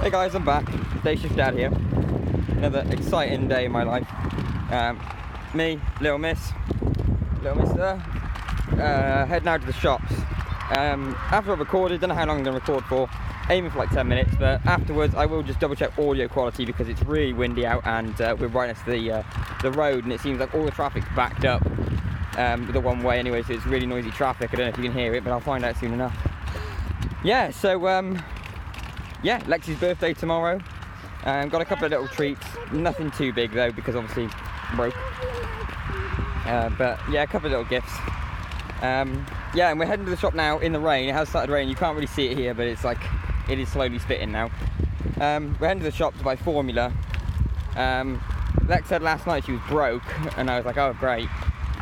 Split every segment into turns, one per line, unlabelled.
Hey guys, I'm back. Day shift dad here. Another exciting day in my life. Me, little mister, heading out to the shops. After I've recorded, don't know how long I'm going to record for, aiming for like 10 minutes, but afterwards I will just double check audio quality because it's really windy out and we're right next to the road and it seems like all the traffic's backed up the one way anyway, so it's really noisy traffic. I don't know if you can hear it, but I'll find out soon enough. Yeah, so yeah, Lexi's birthday tomorrow. Got a couple of little treats, nothing too big though because obviously broke. But yeah, a couple of little gifts. Yeah, and we're heading to the shop now in the rain. It has started raining. You can't really see it here, but it's like it is slowly spitting now. We're heading to the shop to buy formula. Lex said last night she was broke, and I was like, oh great.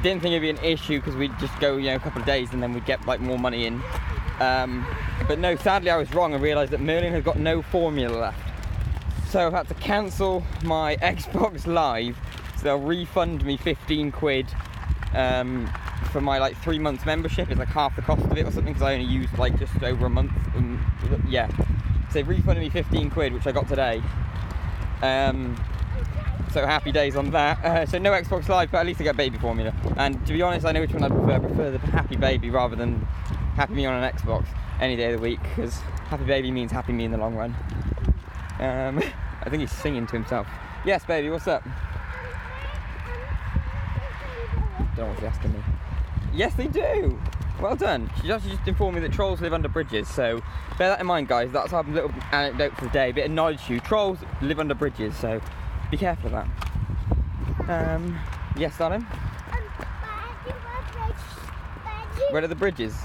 Didn't think it'd be an issue because we'd just go, you know, a couple of days and then we'd get like more money in. But no, sadly I was wrong and realised that Merlin has got no formula left. So I've had to cancel my Xbox Live, so they'll refund me 15 quid for my like 3 months membership. It's like half the cost of it or something because I only used like just over a month. Yeah, so they refunded me 15 quid, which I got today. So happy days on that. So no Xbox Live, but at least I get baby formula. And to be honest, I know which one I prefer. I prefer the Happy Baby rather than Happy Me on an Xbox any day of the week, because Happy Baby means Happy Me in the long run. I think he's singing to himself. Yes, baby, what's up? Don't know what she's asking me. Yes, they do. Well done. She's actually just informed me that trolls live under bridges, so bear that in mind, guys. That's our little anecdote for the day. A bit of knowledge to you. Trolls live under bridges, so be careful of that. Yes, darling? Where are the bridges?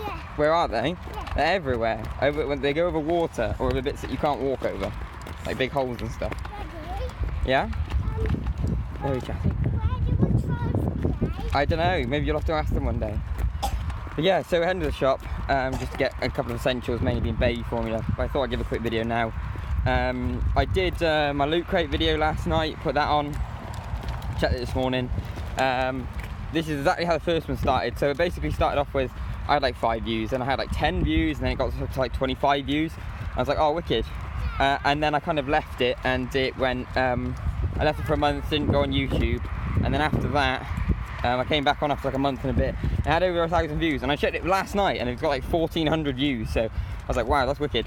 Yeah.
Where are they?
Yeah.
They're everywhere. When they go over water or over bits that you can't walk over, like big holes and stuff.
Daddy,
Yeah? Very chatty.
where do we try today?
I don't know. Maybe you'll have to ask them one day. But yeah, so we're heading to the shop just to get a couple of essentials, mainly being baby formula. But I thought I'd give a quick video now. I did my Loot Crate video last night. Put that on. Checked it this morning. This is exactly how the first one started. So it basically started off with I had like 5 views, and I had like 10 views, and then it got to like 25 views. I was like, oh, wicked. And then I kind of left it, and it went, I left it for a month, didn't go on YouTube. And then after that, I came back on after like a month and a bit. It had over 1,000 views, and I checked it last night, and it's got like 1,400 views. So I was like, wow, that's wicked.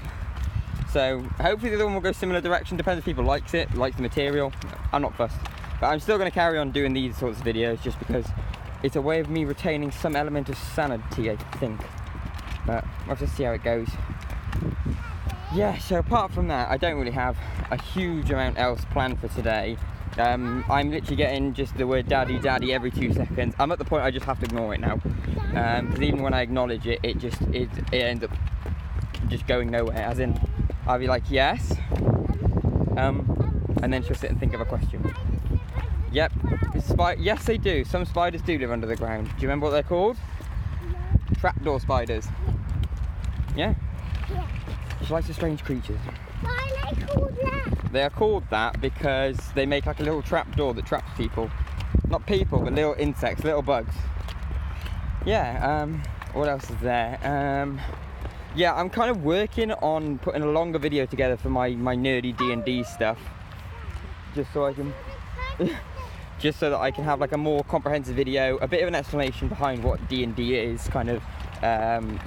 So hopefully the other one will go similar direction, depends if people likes it, likes the material. I'm not fussed. But I'm still going to carry on doing these sorts of videos just because it's a way of me retaining some element of sanity, I think. But we'll just see how it goes. Yeah, so apart from that, I don't really have a huge amount else planned for today. I'm literally getting just the word daddy, daddy every 2 seconds. I'm at the point I just have to ignore it now. Because even when I acknowledge it, it ends up just going nowhere. As in, I'll be like, yes. And then she'll sit and think of a question. Yep. Yes, they do. Some spiders do live under the ground. Do you remember what they're called?
No.
Trapdoor spiders. Yeah?
Yeah.
She likes the strange creatures.
Why are they called that?
They are called that because they make like a little trapdoor that traps people. Not people, but little insects, little bugs. Yeah, what else is there? Yeah, I'm kind of working on putting a longer video together for my nerdy D&D stuff. Just so I can... just so that I can have like a more comprehensive video, a bit of an explanation behind what D&D is, kind of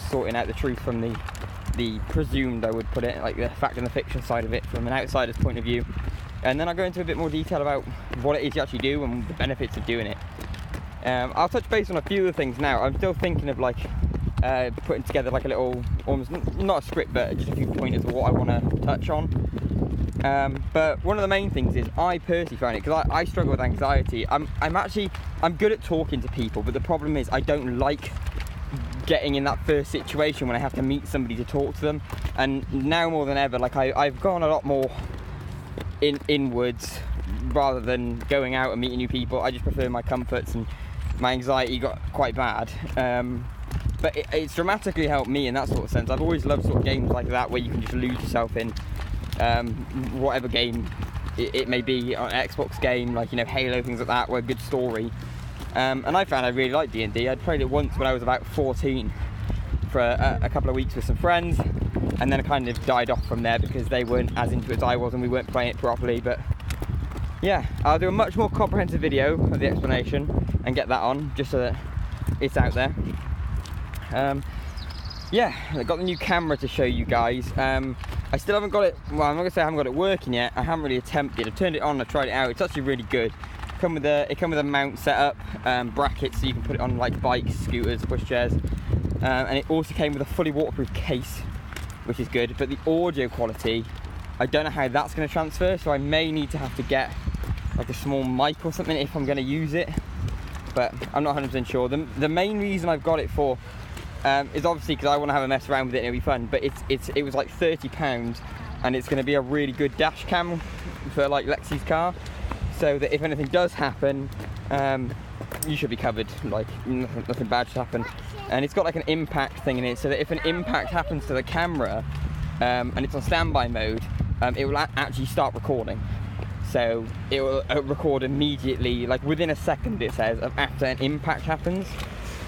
sorting out the truth from the presumed, I would put it, like the fact and the fiction side of it from an outsider's point of view. And then I'll go into a bit more detail about what it is you actually do and the benefits of doing it. I'll touch base on a few of the things now. I'm still thinking of like putting together like a little, almost not a script, but just a few pointers of what I want to touch on. But one of the main things is I personally find it, because I struggle with anxiety. I'm good at talking to people, but the problem is I don't like getting in that first situation when I have to meet somebody to talk to them. And now more than ever, like I've gone a lot more inwards rather than going out and meeting new people. I just prefer my comforts, and my anxiety got quite bad. But it's dramatically helped me in that sort of sense. I've always loved sort of games like that where you can just lose yourself in whatever game it may be, an Xbox game, like, you know, Halo, things like that, where a good story. And I found I really liked D&D. I'd played it once when I was about 14 for a couple of weeks with some friends. and then it kind of died off from there because they weren't as into it as I was and we weren't playing it properly. But yeah, I'll do a much more comprehensive video of the explanation and get that on just so that it's out there. Yeah, I've got the new camera to show you guys. I still haven't got it, well, I'm not gonna say I haven't got it working yet. I haven't really attempted. I've turned it on, I tried it out. It's actually really good. It come with a mount setup, brackets so you can put it on like bikes, scooters, pushchairs. And it also came with a fully waterproof case, which is good. But the audio quality, I don't know how that's gonna transfer, so I may need to have to get like a small mic or something if I'm gonna use it. But I'm not 100% sure. The main reason I've got it for is obviously because I want to have a mess around with it and it'll be fun, but it was like £30 and it's going to be a really good dash cam for like Lexi's car, so that if anything does happen, you should be covered, like nothing bad should happen. And it's got like an impact thing in it, so that if an impact happens to the camera and it's on standby mode, it will actually start recording. So it will record immediately, like within a second it says, of after an impact happens.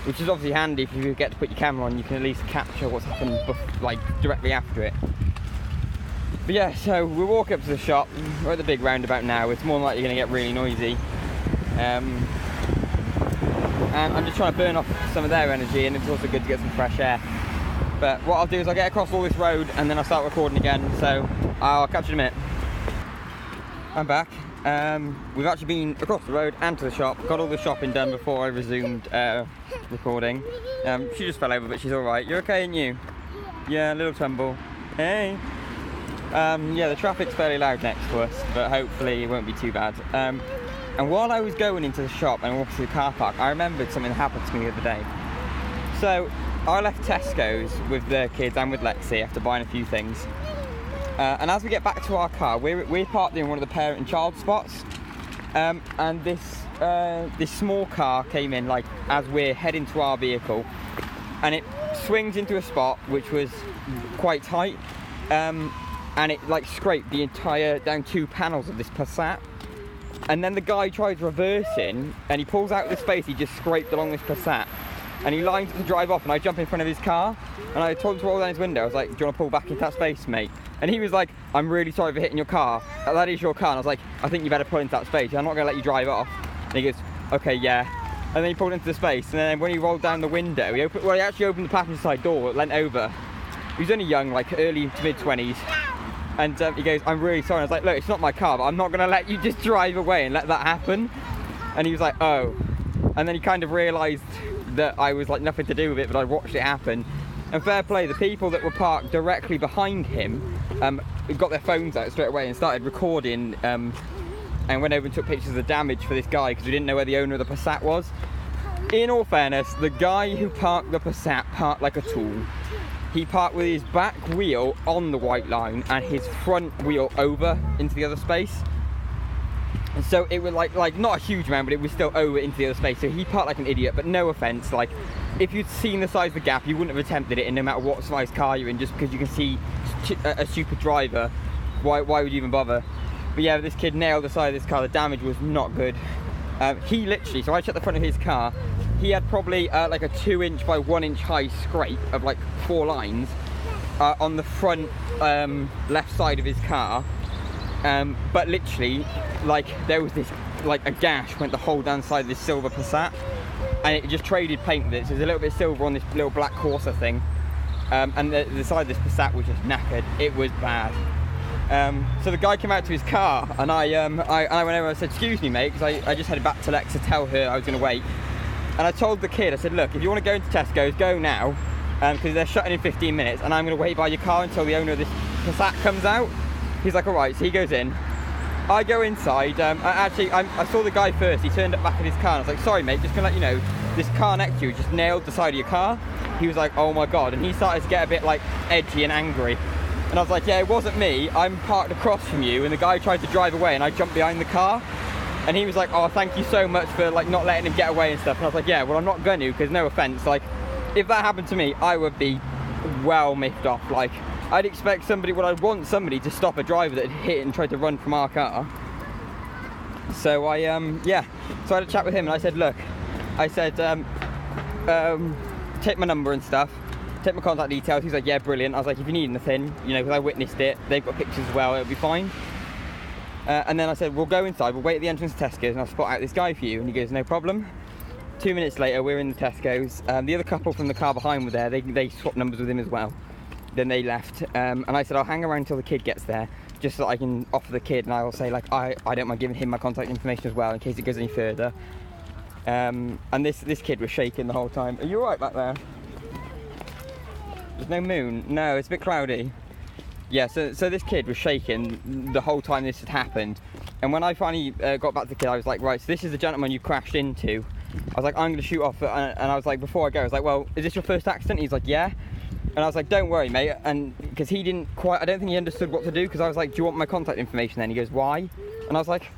Which is obviously handy if you get to put your camera on, you can at least capture what's happened like directly after it. But yeah, so we'll walk up to the shop. We're at the big roundabout now. It's more likely going to get really noisy. And I'm just trying to burn off some of their energy, and it's also good to get some fresh air. But what I'll do is I'll get across all this road and then I'll start recording again. So I'll catch you in a minute. I'm back. We've actually been across the road and to the shop, got all the shopping done before I resumed recording. She just fell over, but she's alright. You're okay, aren't you? Yeah, a little tremble. Hey! Yeah, the traffic's fairly loud next to us, but hopefully it won't be too bad. And while I was going into the shop and walking through the car park, I remembered something that happened to me the other day. So, I left Tesco's with the kids and with Lexi after buying a few things. And as we get back to our car, we're parked in one of the parent and child spots, and this small car came in like as we're heading to our vehicle, and it swings into a spot which was quite tight, and it like scraped the entire down 2 panels of this Passat. And then the guy tried reversing, and he pulls out the space he just scraped along this Passat, and he lines up to drive off, and I jump in front of his car, and I told him to roll down his window. I was like, do you want to pull back into that space, mate? And he was like, I'm really sorry for hitting your car. That is your car. And I was like, I think you better pull into that space. I'm not going to let you drive off. And he goes, okay, yeah. And then he pulled into the space, and then when he rolled down the window, he actually opened the passenger side door, leant over. He was only young, like early to mid-20s. And he goes, I'm really sorry. And I was like, look, it's not my car, but I'm not going to let you just drive away and let that happen. And he was like, oh. And then he kind of realised that I was like nothing to do with it, but I watched it happen. And fair play, the people that were parked directly behind him got their phones out straight away and started recording, and went over and took pictures of the damage for this guy because we didn't know where the owner of the Passat was. In all fairness, the guy who parked the Passat parked like a tool. He parked with his back wheel on the white line and his front wheel over into the other space. And so it was like not a huge amount, but it was still over into the other space. So he parked like an idiot, but no offence, like if you'd seen the size of the gap, you wouldn't have attempted it, and no matter what size car you're in, just because you can see a stupid driver, why would you even bother? But yeah, this kid nailed the side of this car. The damage was not good. He literally, so I checked the front of his car, he had probably like a 2-inch by 1-inch high scrape of like 4 lines on the front left side of his car. But literally, like there was this, like a gash went the whole down side of this silver Passat, and it just traded paint with it. So there's a little bit of silver on this little black Corsa thing, and the side of this Passat was just knackered. It was bad. So the guy came out to his car, and I went over and said, excuse me, mate, because I just headed back to Lex to tell her I was going to wait. And I told the kid, I said, look, if you want to go into Tesco's, go now, because they're shutting in 15 minutes, and I'm going to wait by your car until the owner of this Passat comes out. He's like, all right, so he goes in. I go inside. I saw the guy first. He turned up back in his car, and I was like, sorry, mate, just going to let you know, this car next to you just nailed the side of your car. He was like, oh my God, and he started to get a bit like edgy and angry. And I was like, yeah, it wasn't me. I'm parked across from you, and the guy tried to drive away, and I jumped behind the car. And he was like, oh, thank you so much for like not letting him get away and stuff. And I was like, yeah, well, I'm not going to, because no offense, like if that happened to me, I would be well miffed off. Like I'd expect somebody, I'd want somebody to stop a driver that had hit and tried to run from our car. So I had a chat with him, and I said, look, I said, take my number and stuff, take my contact details. He's like, yeah, brilliant. I was like, if you need anything, you know, because I witnessed it, they've got pictures as well, it'll be fine. And then I said, we'll go inside, we'll wait at the entrance to Tesco's and I'll spot out this guy for you. And he goes, no problem. 2 minutes later, we're in the Tesco's. The other couple from the car behind were there. They swapped numbers with him as well. Then they left. And I said, I'll hang around until the kid gets there, just so that I can offer the kid. And I'll say, like, I don't mind giving him my contact information as well, in case it goes any further. And this kid was shaking the whole time. Are you all right back there? There's no moon. No, it's a bit cloudy. Yeah, so this kid was shaking the whole time this had happened. And when I finally got back to the kid, I was like, right, so this is the gentleman you crashed into. I was like, I'm going to shoot off. And I was like, before I go, I was like, well, is this your first accident? He's like, yeah. And I was like, don't worry, mate. And because he didn't quite, I don't think he understood what to do. Because I was like, do you want my contact information then? He goes, why? And I was like,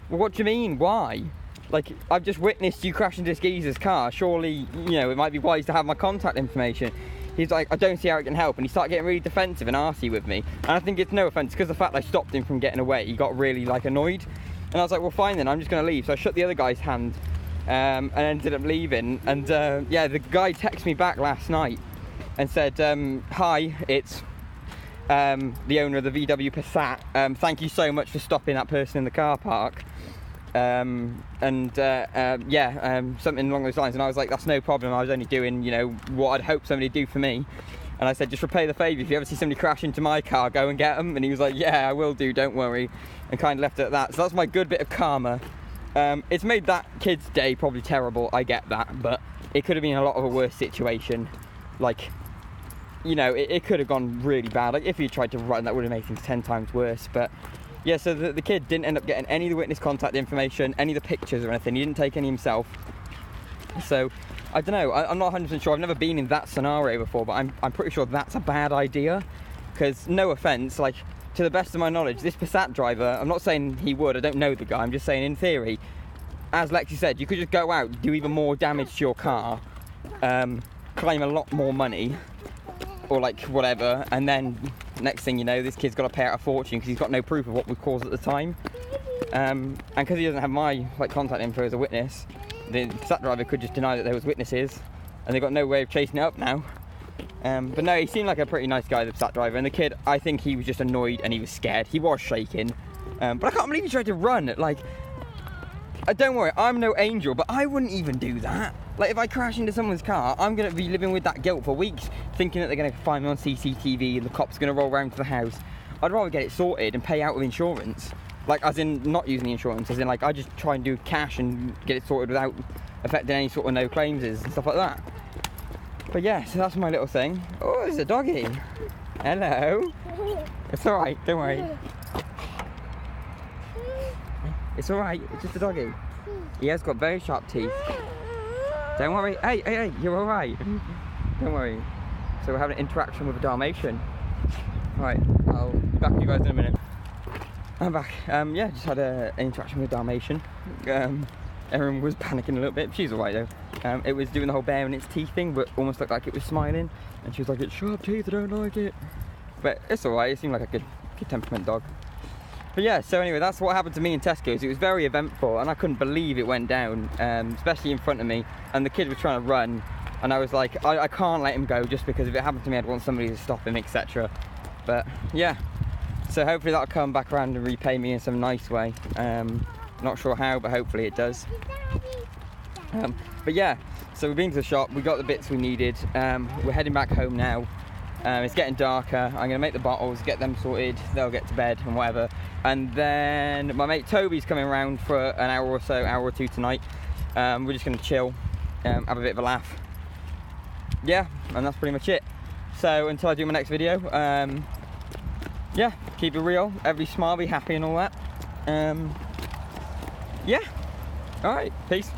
well, what do you mean, why? Like, I've just witnessed you crash into this geezer's car. Surely, you know, it might be wise to have my contact information. He's like, I don't see how it can help. And he started getting really defensive and arsey with me. And I think it's no offence, because the fact I stopped him from getting away, he got really, like, annoyed. And I was like, well, fine then, I'm just going to leave. So I shook the other guy's hand and ended up leaving. And, yeah, the guy texted me back last night and said, hi, it's the owner of the VW Passat. Thank you so much for stopping that person in the car park. Something along those lines. And I was like, that's no problem, I was only doing, you know, what I'd hope somebody would do for me. And I said, just repay the favour, if you ever see somebody crash into my car, go and get them. And he was like, yeah, I will do, don't worry. And kind of left it at that. So that's my good bit of karma. It's made that kid's day probably terrible, I get that, but it could have been a lot of a worse situation. Like, you know, it could have gone really bad. Like, if he tried to run, that would have made things 10 times worse. But yeah, so the kid didn't end up getting any of the witness contact information, any of the pictures or anything. He didn't take any himself. So, I don't know. I'm not 100% sure. I've never been in that scenario before, but I'm pretty sure that's a bad idea. Because, no offence, like, to the best of my knowledge, this Passat driver, I'm not saying he would, I don't know the guy, I'm just saying in theory, as Lexi said, you could just go out, do even more damage to your car, claim a lot more money, or like whatever, and then next thing you know, this kid's got to pay out a fortune because he's got no proof of what was caused at the time. And because he doesn't have my like contact info as a witness, the Passat driver could just deny that there was witnesses, and they've got no way of chasing it up now. But no, he seemed like a pretty nice guy, the Passat driver, and the kid, I think he was just annoyed and he was scared. He was shaking, but I can't believe he tried to run. Like, don't worry, I'm no angel, but I wouldn't even do that. Like, if I crash into someone's car, I'm going to be living with that guilt for weeks, thinking that they're going to find me on CCTV and the cops are going to roll around to the house. I'd rather get it sorted and pay out with insurance. Like, as in, not using the insurance, as in, like, I just try and do cash and get it sorted without affecting any sort of no claims and stuff like that. But yeah, so that's my little thing. Oh, there's a doggy. Hello. It's alright, don't worry. It's alright, it's just a doggy. He has got very sharp teeth. Don't worry. Hey, you're alright. Don't worry. So we're having an interaction with a Dalmatian. Right, I'll be back with you guys in a minute. I'm back. Yeah, just had an interaction with a Dalmatian. Everyone was panicking a little bit. She's alright though. It was doing the whole bear and its teeth thing, but almost looked like it was smiling. And she was like, it's sharp teeth, I don't like it. But it's alright, it seemed like a good temperament dog. But yeah, so anyway, that's what happened to me in Tesco's. It was very eventful, and I couldn't believe it went down, especially in front of me. And the kid was trying to run, and I was like, I can't let him go just because if it happened to me, I'd want somebody to stop him, etc. But yeah, so hopefully that'll come back around and repay me in some nice way. Not sure how, but hopefully it does. But yeah, so we've been to the shop, we got the bits we needed. We're heading back home now. It's getting darker. I'm going to make the bottles, get them sorted, they'll get to bed and whatever. And then my mate Toby's coming around for an hour or so, hour or two tonight. We're just going to chill, have a bit of a laugh. Yeah, and that's pretty much it. So until I do my next video, yeah, keep it real, every smile, be happy and all that. Yeah, alright, peace.